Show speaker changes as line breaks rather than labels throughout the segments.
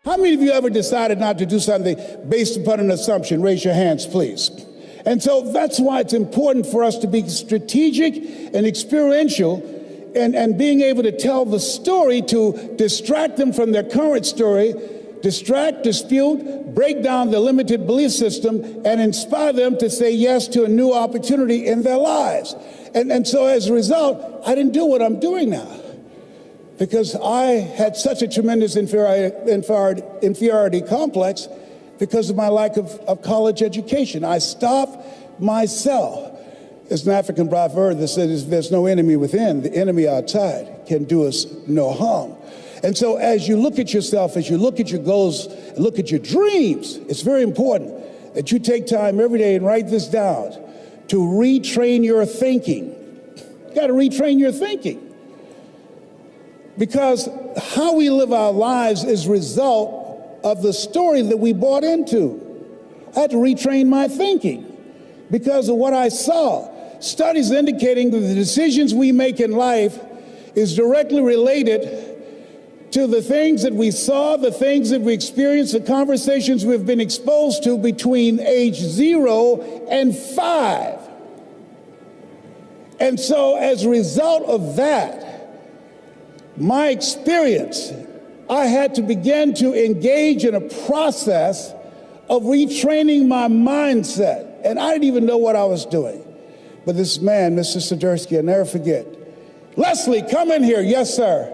How many of you ever decided not to do something based upon an assumption? Raise your hands, please. And so that's why it's important for us to be strategic and experiential and being able to tell the story to distract them from their current story, distract, dispute, break down the limited belief system, and inspire them to say yes to a new opportunity in their lives. And so as a result, I didn't do what I'm doing now, because I had such a tremendous inferiority complex because of my lack of college education. I stopped myself. There's an African proverb that says there's no enemy within, the enemy outside can do us no harm. And so as you look at yourself, as you look at your goals, look at your dreams, it's very important that you take time every day and write this down to retrain your thinking. You got to retrain your thinking. Because how we live our lives is a result of the story that we bought into. I had to retrain my thinking because of what I saw. Studies indicating that the decisions we make in life is directly related to the things that we saw, the things that we experienced, the conversations we've been exposed to between age 0 and 5. And so as a result of that, my experience, I had to begin to engage in a process of retraining my mindset. And I didn't even know what I was doing. But this man, Mr. Swiderski, I'll never forget. Leslie, come in here. Yes, sir.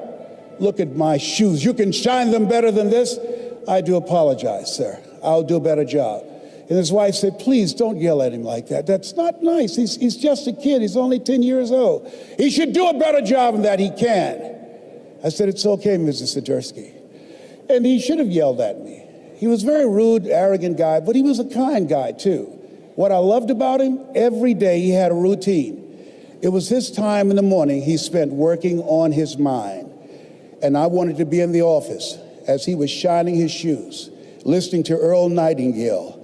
Look at my shoes. You can shine them better than this? I do apologize, sir. I'll do a better job. And his wife said, please don't yell at him like that. That's not nice. He's just a kid. He's only 10 years old. He should do a better job than that. He can. I said, it's okay, Mrs. Swiderski. And he should have yelled at me. He was a very rude, arrogant guy, but he was a kind guy, too. What I loved about him, every day he had a routine. It was his time in the morning he spent working on his mind. And I wanted to be in the office as he was shining his shoes, listening to Earl Nightingale.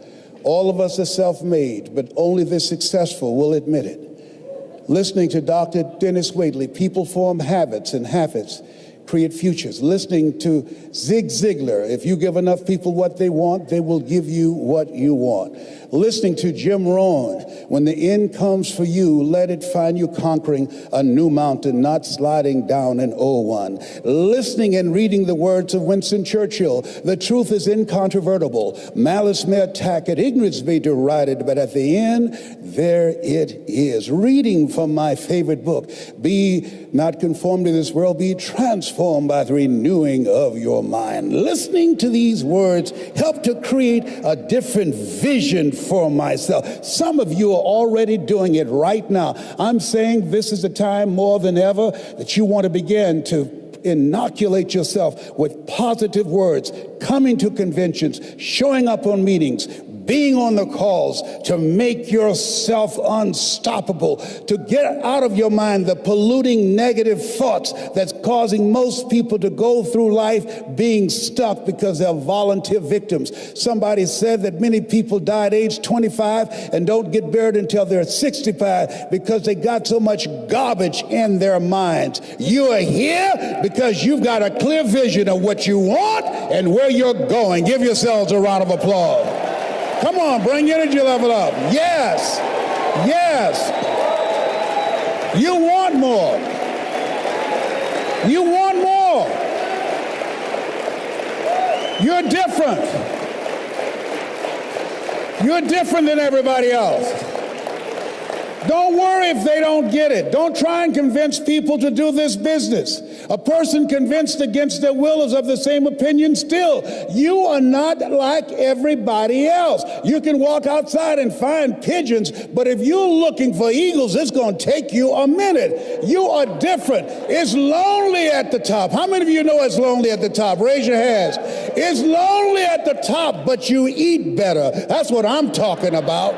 All of us are self-made, but only the successful will admit it. Listening to Dr. Dennis Waitley, people form habits and habits create futures. Listening to Zig Ziglar, if you give enough people what they want, they will give you what you want. Listening to Jim Rohn, when the end comes for you, let it find you conquering a new mountain, not sliding down an old one. Listening and reading the words of Winston Churchill, the truth is incontrovertible. Malice may attack it, ignorance may deride it, but at the end, there it is. Reading from my favorite book, Be Not Conformed to This World, Be Transformed by the Renewing of Your Mind. Listening to these words help to create a different vision for myself. Some of you are already doing it right now. I'm saying this is a time more than ever that you want to begin to inoculate yourself with positive words, coming to conventions, showing up on meetings, being on the calls, to make yourself unstoppable, to get out of your mind the polluting negative thoughts that's causing most people to go through life being stuck because they're volunteer victims. Somebody said that many people die at age 25 and don't get buried until they're 65 because they got so much garbage in their minds. You are here because you've got a clear vision of what you want and where you're going. Give yourselves a round of applause. Come on, bring your energy level up. Yes, yes. You want more. You want more. You're different. You're different than everybody else. Don't worry if they don't get it. Don't try and convince people to do this business. A person convinced against their will is of the same opinion still. You are not like everybody else. You can walk outside and find pigeons, but if you're looking for eagles, it's going to take you a minute. You are different. It's lonely at the top. How many of you know it's lonely at the top? Raise your hands. It's lonely at the top, but you eat better. That's what I'm talking about.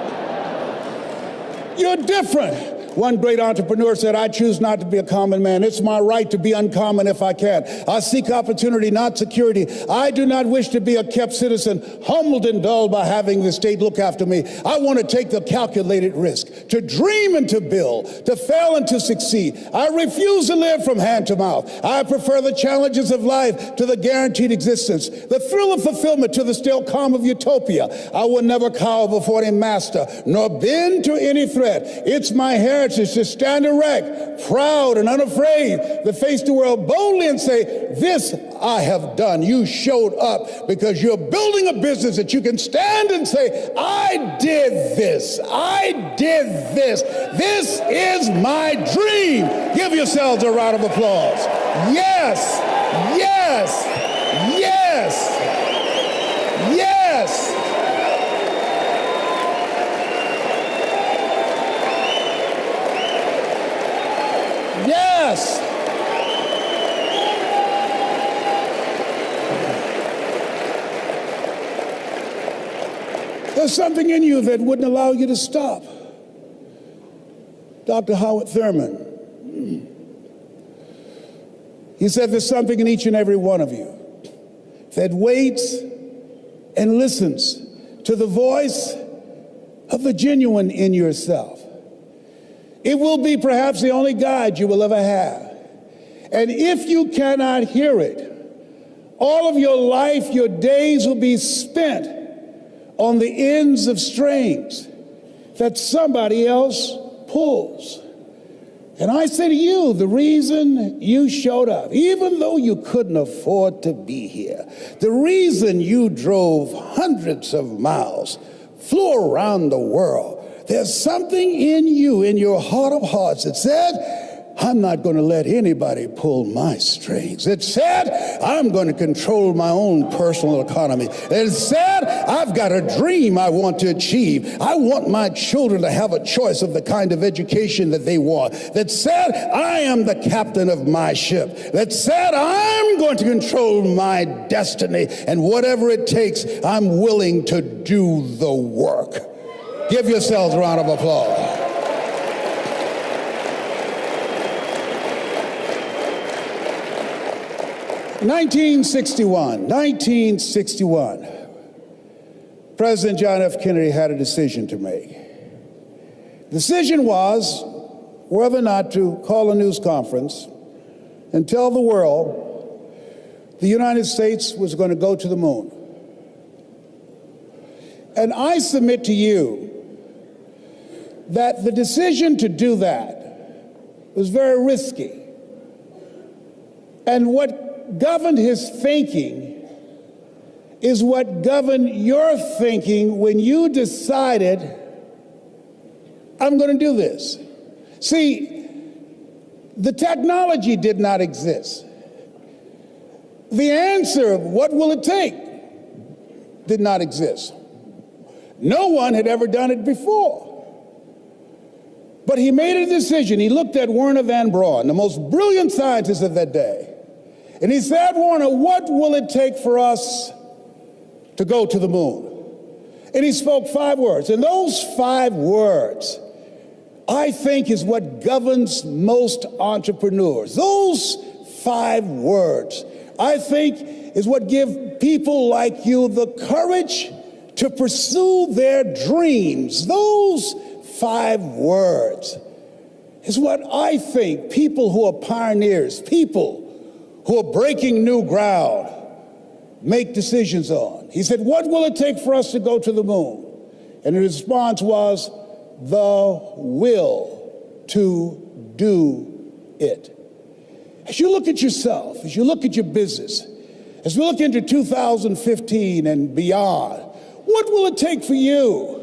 You're different. One great entrepreneur said, I choose not to be a common man. It's my right to be uncommon if I can. I seek opportunity, not security. I do not wish to be a kept citizen, humbled and dulled by having the state look after me. I want to take the calculated risk, to dream and to build, to fail and to succeed. I refuse to live from hand to mouth. I prefer the challenges of life to the guaranteed existence, the thrill of fulfillment to the still calm of utopia. I will never cower before any master, nor bend to any threat. It's my heritage to stand erect, proud and unafraid, to face the world boldly and say, this I have done. You showed up because you're building a business that you can stand and say, I did this. I did this. This is my dream. Give yourselves a round of applause. Yes, yes, yes, yes. Yes. There's something in you that wouldn't allow you to stop. Dr. Howard Thurman, he said there's something in each and every one of you that waits and listens to the voice of the genuine in yourself. It will be perhaps the only guide you will ever have. And if you cannot hear it, all of your life, your days will be spent on the ends of strings that somebody else pulls. And I say to you, the reason you showed up, even though you couldn't afford to be here, the reason you drove hundreds of miles, flew around the world, there's something in you, in your heart of hearts, that said, I'm not going to let anybody pull my strings. It said, I'm going to control my own personal economy. It said, I've got a dream I want to achieve. I want my children to have a choice of the kind of education that they want. That said, I am the captain of my ship. That said, I'm going to control my destiny. And whatever it takes, I'm willing to do the work. Give yourselves a round of applause. In 1961, President John F. Kennedy had a decision to make. The decision was whether or not to call a news conference and tell the world the United States was going to go to the moon. And I submit to you that the decision to do that was very risky. And what governed his thinking is what governed your thinking when you decided, I'm going to do this. See, the technology did not exist. The answer of what will it take did not exist. No one had ever done it before. But he made a decision. He looked at Wernher von Braun, the most brilliant scientist of that day, and he said, Wernher, what will it take for us to go to the moon? And he spoke 5 words. And those 5 words, I think, is what governs most entrepreneurs. Those 5 words, I think, is what give people like you the courage to pursue their dreams. Those 5 words is what I think people who are pioneers, people who are breaking new ground, make decisions on. He said, what will it take for us to go to the moon? And the response was, the will to do it. As you look at yourself, as you look at your business, as we look into 2015 and beyond, what will it take for you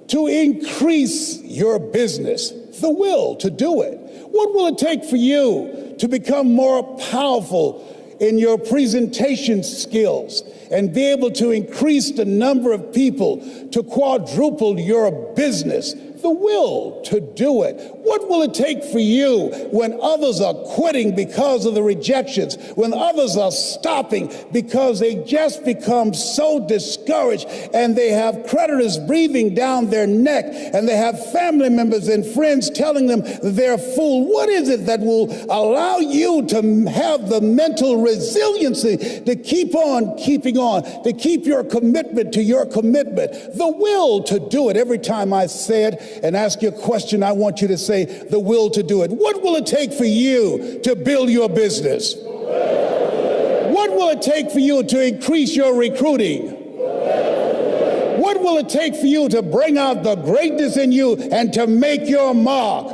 to increase your business? The will to do it. What will it take for you to become more powerful in your presentation skills and be able to increase the number of people, to quadruple your business? The will to do it. What will it take for you when others are quitting because of the rejections, when others are stopping because they just become so discouraged discouraged, and they have creditors breathing down their neck, and they have family members and friends telling them they're a fool. What is it that will allow you to have the mental resiliency to keep on keeping on, to keep your commitment to your commitment, the will to do it? Every time I say it and ask you a question, I want you to say the will to do it. What will it take for you to build your business? What will it take for you to increase your recruiting? What will it take for you to bring out the greatness in you and to make your mark?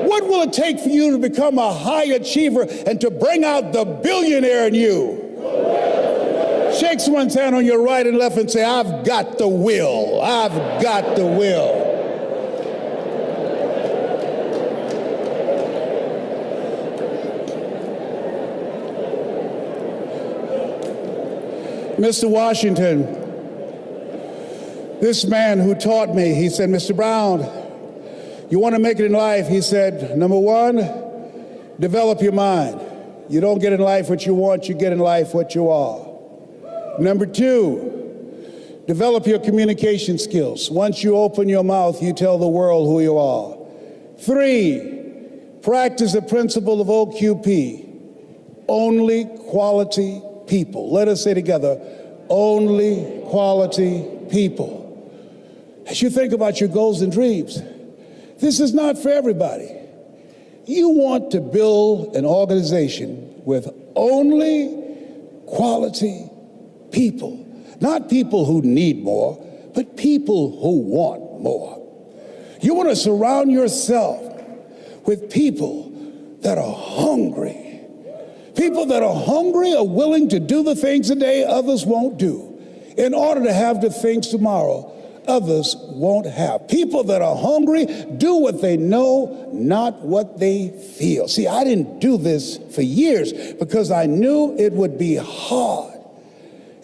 What will it take for you to become a high achiever and to bring out the billionaire in you? Shake someone's hand on your right and left and say, I've got the will. I've got the will. Mr. Washington, this man who taught me, he said, Mr. Brown, you want to make it in life? He said, number one, develop your mind. You don't get in life what you want, you get in life what you are. Number two, develop your communication skills. Once you open your mouth, you tell the world who you are. Three, practice the principle of OQP, only quality people. Let us say together, only quality people. As you think about your goals and dreams, this is not for everybody. You want to build an organization with only quality people. Not people who need more, but people who want more. You want to surround yourself with people that are hungry. People that are hungry are willing to do the things today others won't do in order to have the things tomorrow others won't have. People that are hungry do what they know, not what they feel. See, I didn't do this for years because I knew it would be hard.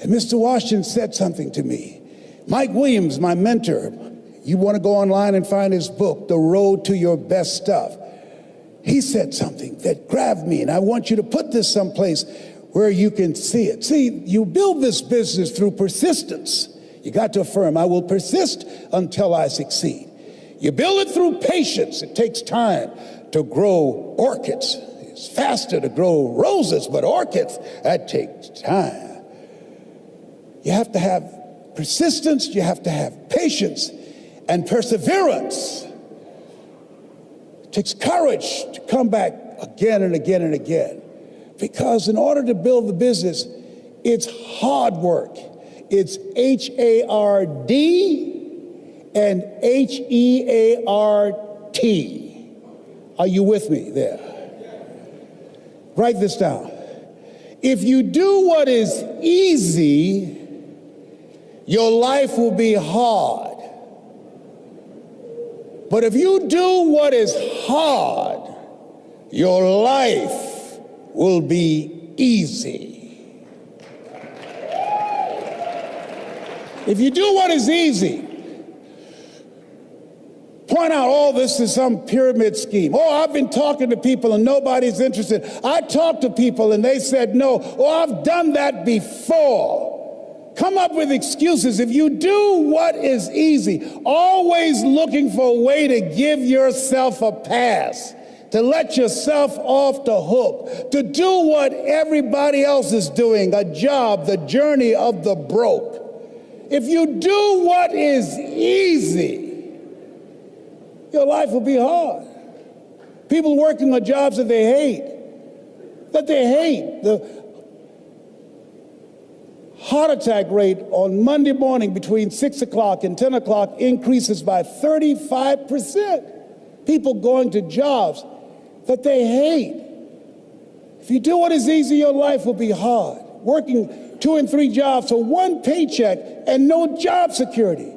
And Mr. Washington said something to me. Mike Williams, my mentor, you want to go online and find his book, The Road to Your Best Stuff. He said something that grabbed me, and I want you to put this someplace where you can see it. See, you build this business through persistence. You got to affirm, I will persist until I succeed. You build it through patience. It takes time to grow orchids. It's faster to grow roses, but orchids, that takes time. You have to have persistence, you have to have patience and perseverance. It takes courage to come back again and again and again. Because in order to build the business, it's hard work. It's H-A-R-D and H-E-A-R-T. Are you with me there? Write this down. If you do what is easy, your life will be hard. But if you do what is hard, your life will be easy. If you do what is easy, point out all this is some pyramid scheme. Oh, I've been talking to people and nobody's interested. I talked to people and they said no. Oh, I've done that before. Come up with excuses. If you do what is easy, always looking for a way to give yourself a pass, to let yourself off the hook, to do what everybody else is doing, a job, the journey of the broke. If you do what is easy, your life will be hard. People working on jobs that they hate, The heart attack rate on Monday morning between 6 o'clock and 10 o'clock increases by 35%. People going to jobs that they hate. If you do what is easy, your life will be hard. Working 2 and 3 jobs for one paycheck and no job security.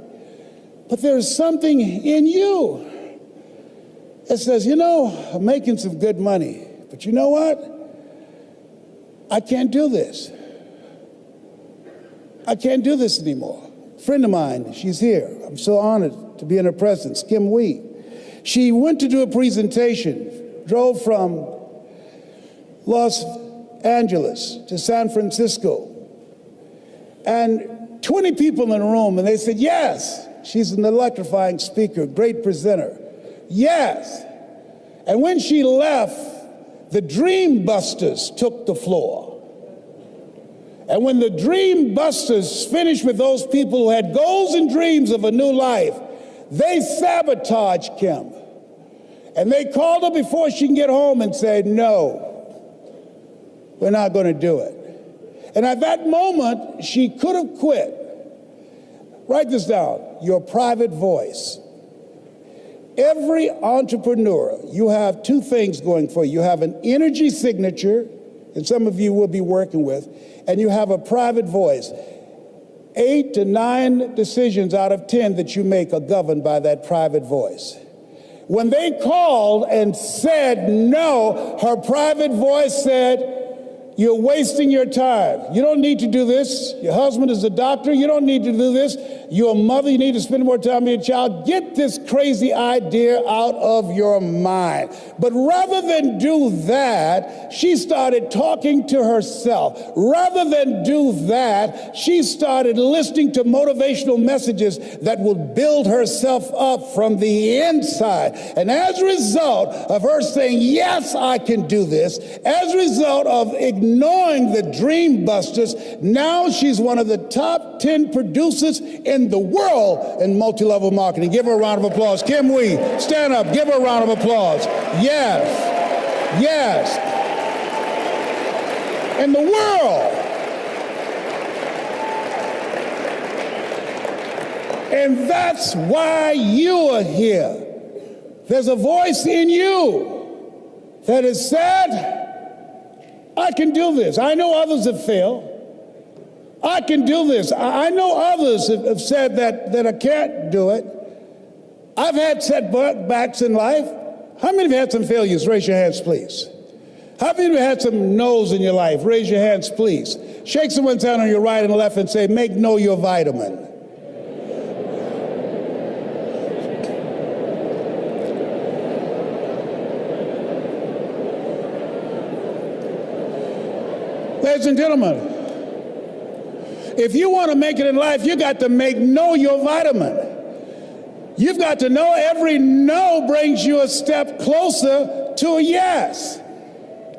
But there's something in you that says, you know, I'm making some good money, but you know what? I can't do this. I can't do this anymore. A friend of mine, she's here. I'm so honored to be in her presence, Kim Wee. She went to do a presentation, drove from Los Angeles to San Francisco. and 20 people in the room, and they said, yes, she's an electrifying speaker, great presenter. Yes. And when she left, the Dream Busters took the floor. And when the Dream Busters finished with those people who had goals and dreams of a new life, they sabotaged Kim. And they called her before she can get home and said, no, we're not going to do it. And at that moment, she could have quit. Write this down, your private voice. Every entrepreneur, you have two things going for you. You have an energy signature, and some of you will be working with, and you have a private voice. 8 to 9 decisions out of 10 that you make are governed by that private voice. When they called and said no, her private voice said, you're wasting your time. You don't need to do this. Your husband is a doctor. You don't need to do this. You're a mother. You need to spend more time with your child. Get this crazy idea out of your mind. But rather than do that, she started talking to herself. Rather than do that, she started listening to motivational messages that would build herself up from the inside. And as a result of her saying, yes, I can do this, as a result of ignoring the Dream Busters, now she's one of the top 10 producers in the world in multi-level marketing. Give her a round of applause. Kim Wee, stand up. Give her a round of applause. Yes. Yes. In the world. And that's why you are here. There's a voice in you that has said, I can do this. I know others have failed. I can do this. I know others have said that I can't do it. I've had setbacks in life. How many of you had some failures? Raise your hands, please. How many of you had some no's in your life? Raise your hands, please. Shake someone's hand on your right and left and say, make no your vitamin. Ladies and gentlemen, if you want to make it in life, you got to know your vitamin. You've got to know every no brings you a step closer to a yes.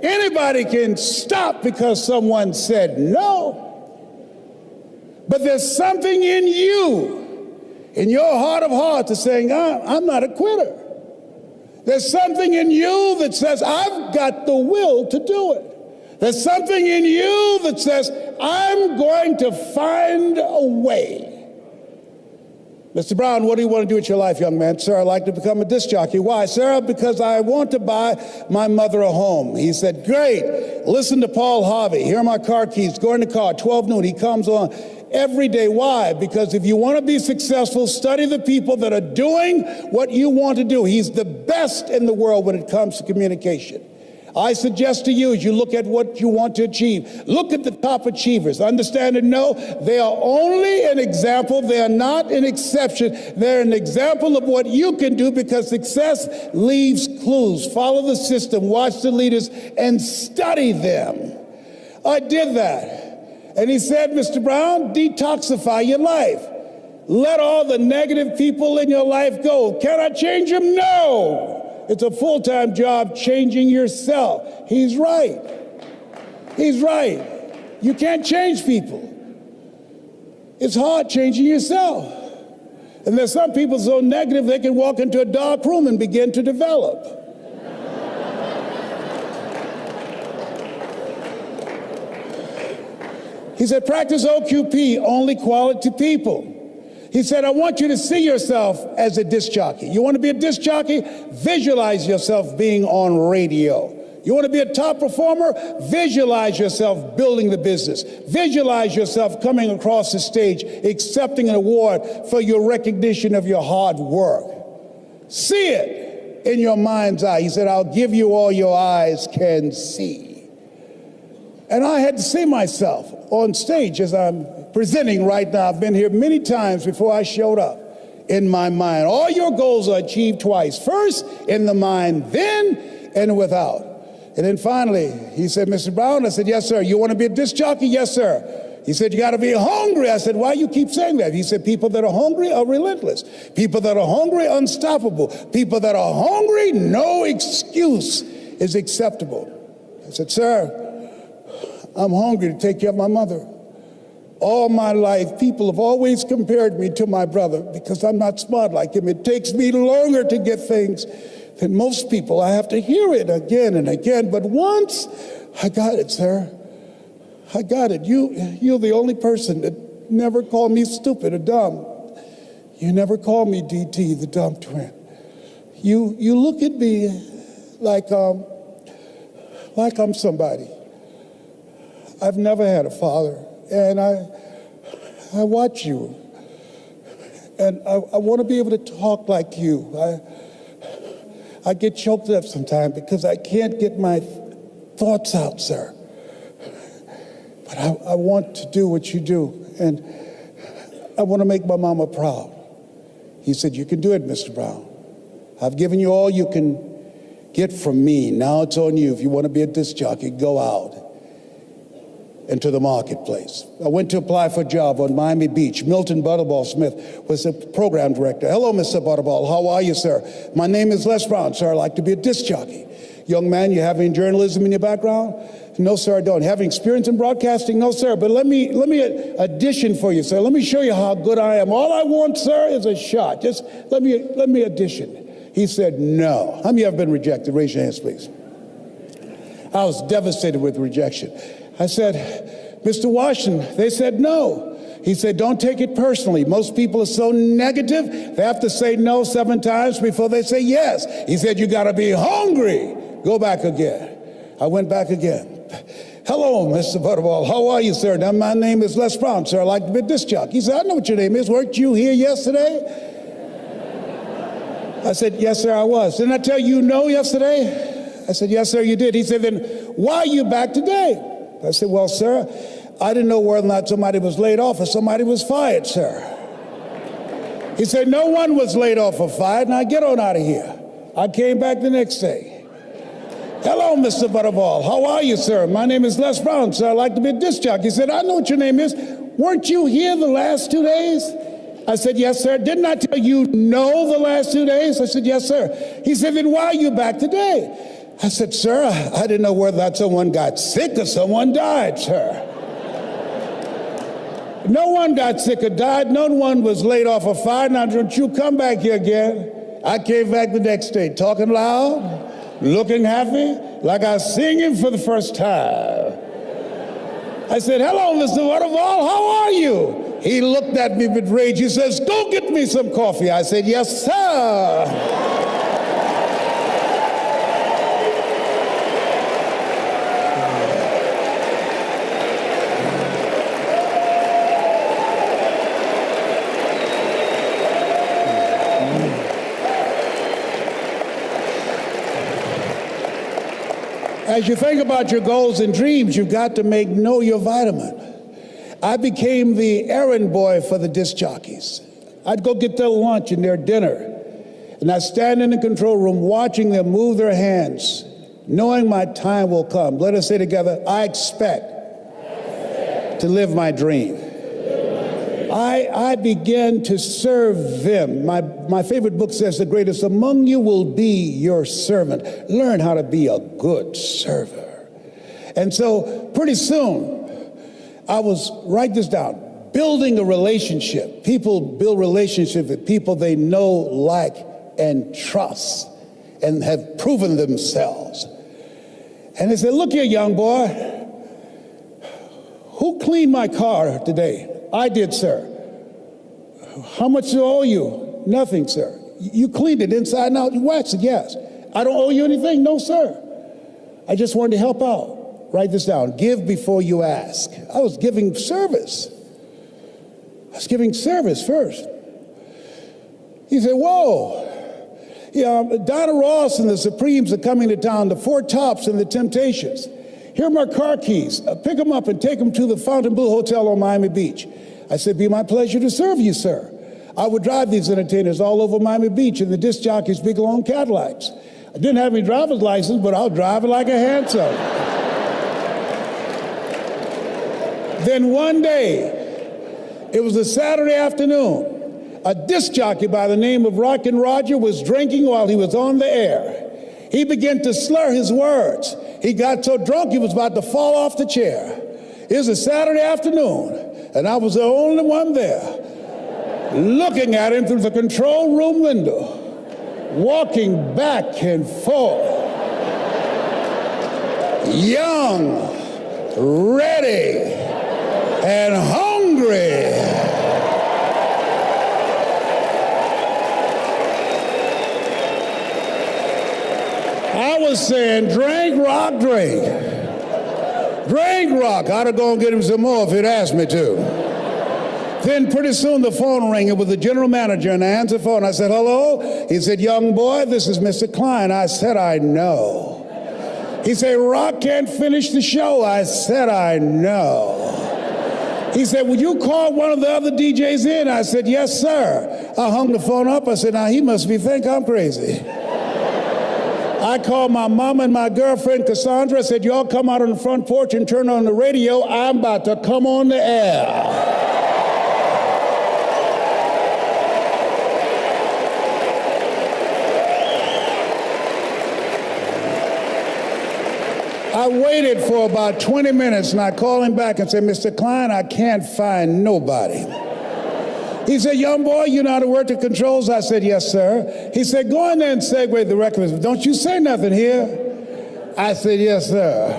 Anybody can stop because someone said no. But there's something in you, in your heart of hearts, that's saying, I'm not a quitter. There's something in you that says, I've got the will to do it. There's something in you that says, I'm going to find a way. Mr. Brown, what do you want to do with your life, young man? Sir, I'd like to become a disc jockey. Why? Sir, because I want to buy my mother a home. He said, great. Listen to Paul Harvey. Here are my car keys. Go in the car, 12 noon. He comes on every day. Why? Because if you want to be successful, study the people that are doing what you want to do. He's the best in the world when it comes to communication. I suggest to you, as you look at what you want to achieve, look at the top achievers. Understand and know they are only an example. They are not an exception. They're an example of what you can do, because success leaves clues. Follow the system, watch the leaders, and study them. I did that. And he said, Mr. Brown, detoxify your life. Let all the negative people in your life go. Can I change them? No. It's a full-time job changing yourself. He's right. He's right. You can't change people. It's hard changing yourself. And there's some people so negative they can walk into a dark room and begin to develop. He said, practice OQP, only quality people. He said, I want you to see yourself as a disc jockey. You want to be a disc jockey? Visualize yourself being on radio. You want to be a top performer? Visualize yourself building the business. Visualize yourself coming across the stage, accepting an award for your recognition of your hard work. See it in your mind's eye. He said, I'll give you all your eyes can see. And I had to see myself on stage as I'm presenting right now. I've been here many times before I showed up in my mind. All your goals are achieved twice. First in the mind, then and without. And then finally, he said, Mr. Brown, I said, yes, sir. You want to be a disc jockey? Yes, sir. He said, you got to be hungry. I said, why you keep saying that? He said, people that are hungry are relentless. People that are hungry, unstoppable. People that are hungry, no excuse is acceptable. I said, sir, I'm hungry to take care of my mother. All my life, people have always compared me to my brother because I'm not smart like him. It takes me longer to get things than most people. I have to hear it again and again. But once I got it, sir. I got it. You're the only person that never called me stupid or dumb. You never called me DT, the dumb twin. You look at me like I'm somebody. I've never had a father, and I watch you, and I want to be able to talk like you. I get choked up sometimes because I can't get my thoughts out, sir. But I want to do what you do, and I want to make my mama proud. He said, you can do it, Mr. Brown. I've given you all you can get from me. Now it's on you. If you want to be a disc jockey, go out into the marketplace. I went to apply for a job on Miami Beach. Milton Butterball Smith was the program director. Hello, Mr. Butterball. How are you, sir? My name is Les Brown, sir. I'd like to be a disc jockey. Young man, you have any journalism in your background? No, sir, I don't. Having experience in broadcasting? No, sir. But let me audition for you, sir. Let me show you how good I am. All I want, sir, is a shot. Just let me audition. He said, no. How many of you have been rejected? Raise your hands, please. I was devastated with rejection. I said, Mr. Washington, they said no. He said, don't take it personally. Most people are so negative, they have to say no 7 times before they say yes. He said, you got to be hungry. Go back again. I went back again. Hello, Mr. Butterball. How are you, sir? Now, my name is Les Brown, sir. I'd like to be a disc jockey. He said, I know what your name is. Weren't you here yesterday? I said, yes, sir, I was. Didn't I tell you no yesterday? I said, yes, sir, you did. He said, then why are you back today? I said, well, sir, I didn't know whether or not somebody was laid off or somebody was fired, sir. He said, no one was laid off or fired. Now get on out of here. I came back the next day. Hello, Mr. Butterball. How are you, sir? My name is Les Brown, sir. I'd like to be a disc jockey. He said, I know what your name is. Weren't you here the last 2 days? I said, yes, sir. Didn't I tell you no the last 2 days? I said, yes, sir. He said, then why are you back today? I said, sir, I didn't know whether that someone got sick or someone died, sir. No one got sick or died. No one was laid off or fired. Now, don't you come back here again. I came back the next day, talking loud, looking happy, like I was singing for the first time. I said, hello, Mr. Butterball, how are you? He looked at me with rage. He says, go get me some coffee. I said, yes, sir. As you think about your goals and dreams, you've got to know your vitamin. I became the errand boy for the disc jockeys. I'd go get their lunch and their dinner, and I'd stand in the control room watching them move their hands, knowing my time will come. Let us say together, I expect to live my dream. I began to serve them. My favorite book says, the greatest among you will be your servant. Learn how to be a good server. And so pretty soon, I was, write this down, building a relationship. People build relationships with people they know, like, and trust, and have proven themselves. And they said, look here, young boy, who cleaned my car today? I did, sir. How much do I owe you? Nothing, sir. You cleaned it inside and out. You waxed it, yes. I don't owe you anything? No, sir. I just wanted to help out. Write this down. Give before you ask. I was giving service. I was giving service first. He said, whoa. Yeah, Donna Ross and the Supremes are coming to town, the Four Tops and the Temptations. Here are my car keys. Pick them up and take them to the Fontainebleau Hotel on Miami Beach. I said, be my pleasure to serve you, sir. I would drive these entertainers all over Miami Beach in the disc jockeys' big long Cadillacs. I didn't have any driver's license, but I'll drive it like a handsome. Then one day, it was a Saturday afternoon, a disc jockey by the name of Rockin' Roger was drinking while he was on the air. He began to slur his words. He got so drunk he was about to fall off the chair. It was a Saturday afternoon, and I was the only one there, looking at him through the control room window, walking back and forth, young, ready, and hungry. I was saying, drink, rock, drink. Drink, rock. I'd have gone and get him some more if he'd asked me to. Then pretty soon the phone rang. It was the general manager, and I answered the phone. I said, hello? He said, young boy, this is Mr. Klein. I said, I know. He said, Rock can't finish the show. I said, I know. He said, would you call one of the other DJs in? I said, yes, sir. I hung the phone up. I said, now he must think I'm crazy. I called my mom and my girlfriend, Cassandra. I said, y'all come out on the front porch and turn on the radio. I'm about to come on the air. I waited for about 20 minutes, and I called him back and said, Mr. Klein, I can't find nobody. He said, young boy, you know how to work the controls? I said, yes, sir. He said, go in there and segue the record. Don't you say nothing here. I said, yes, sir.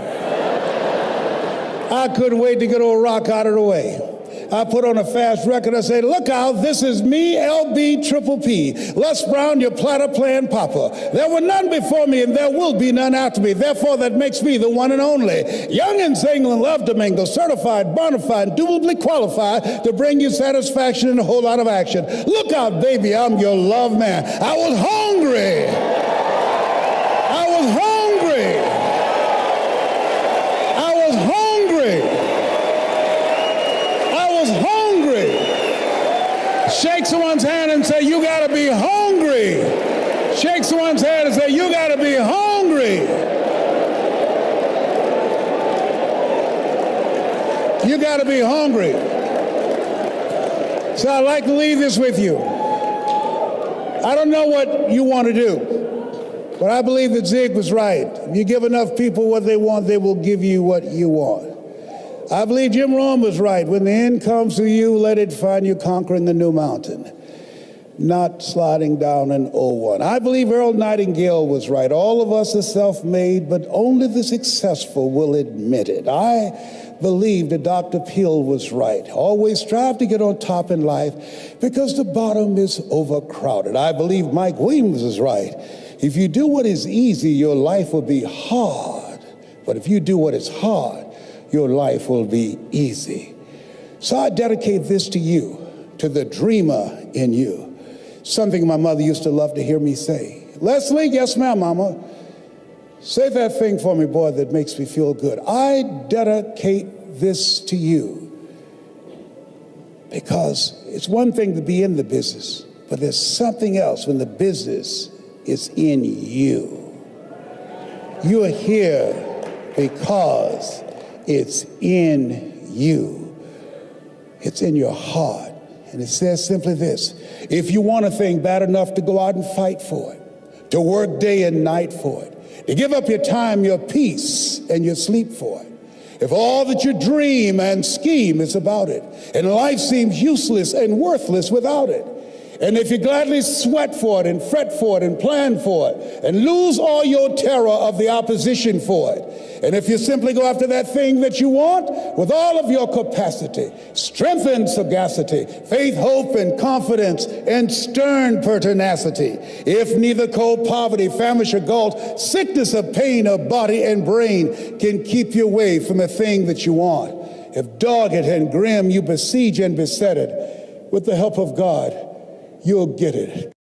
I couldn't wait to get old Rock out of the way. I put on a fast record. I said, look out, this is me, LB Triple P. Les Brown, your platter playing papa. There were none before me, and there will be none after me. Therefore, that makes me the one and only. Young and single and love to mingle, certified, bona fide, indubitably qualified to bring you satisfaction and a whole lot of action. Look out, baby, I'm your love man. I was hungry. I was hungry. I was hungry. Hungry. Shake someone's hand and say, you gotta be hungry. Shake someone's hand and say, you gotta be hungry. You gotta be hungry. So I'd like to leave this with you. I don't know what you want to do, but I believe that Zig was right. If you give enough people what they want, they will give you what you want. I believe Jim Rohn was right. When the end comes to you, let it find you conquering a new mountain, not sliding down an old one. I believe Earl Nightingale was right. All of us are self-made, but only the successful will admit it. I believe that Dr. Peel was right. Always strive to get on top in life because the bottom is overcrowded. I believe Mike Williams is right. If you do what is easy, your life will be hard. But if you do what is hard, your life will be easy. So I dedicate this to you, to the dreamer in you. Something my mother used to love to hear me say. Leslie, yes ma'am, mama. Say that thing for me, boy, that makes me feel good. I dedicate this to you because it's one thing to be in the business, but there's something else when the business is in you. You are here because it's in you. It's in your heart. And it says simply this: if you want a thing bad enough to go out and fight for it, to work day and night for it, to give up your time, your peace, and your sleep for it, if all that you dream and scheme is about it, and life seems useless and worthless without it, and if you gladly sweat for it and fret for it and plan for it and lose all your terror of the opposition for it, and if you simply go after that thing that you want with all of your capacity, strength and sagacity, faith, hope, and confidence, and stern pertinacity, if neither cold poverty, famish, or gulf, sickness or pain of body and brain can keep you away from the thing that you want, if dogged and grim you besiege and beset it, with the help of God, you'll get it.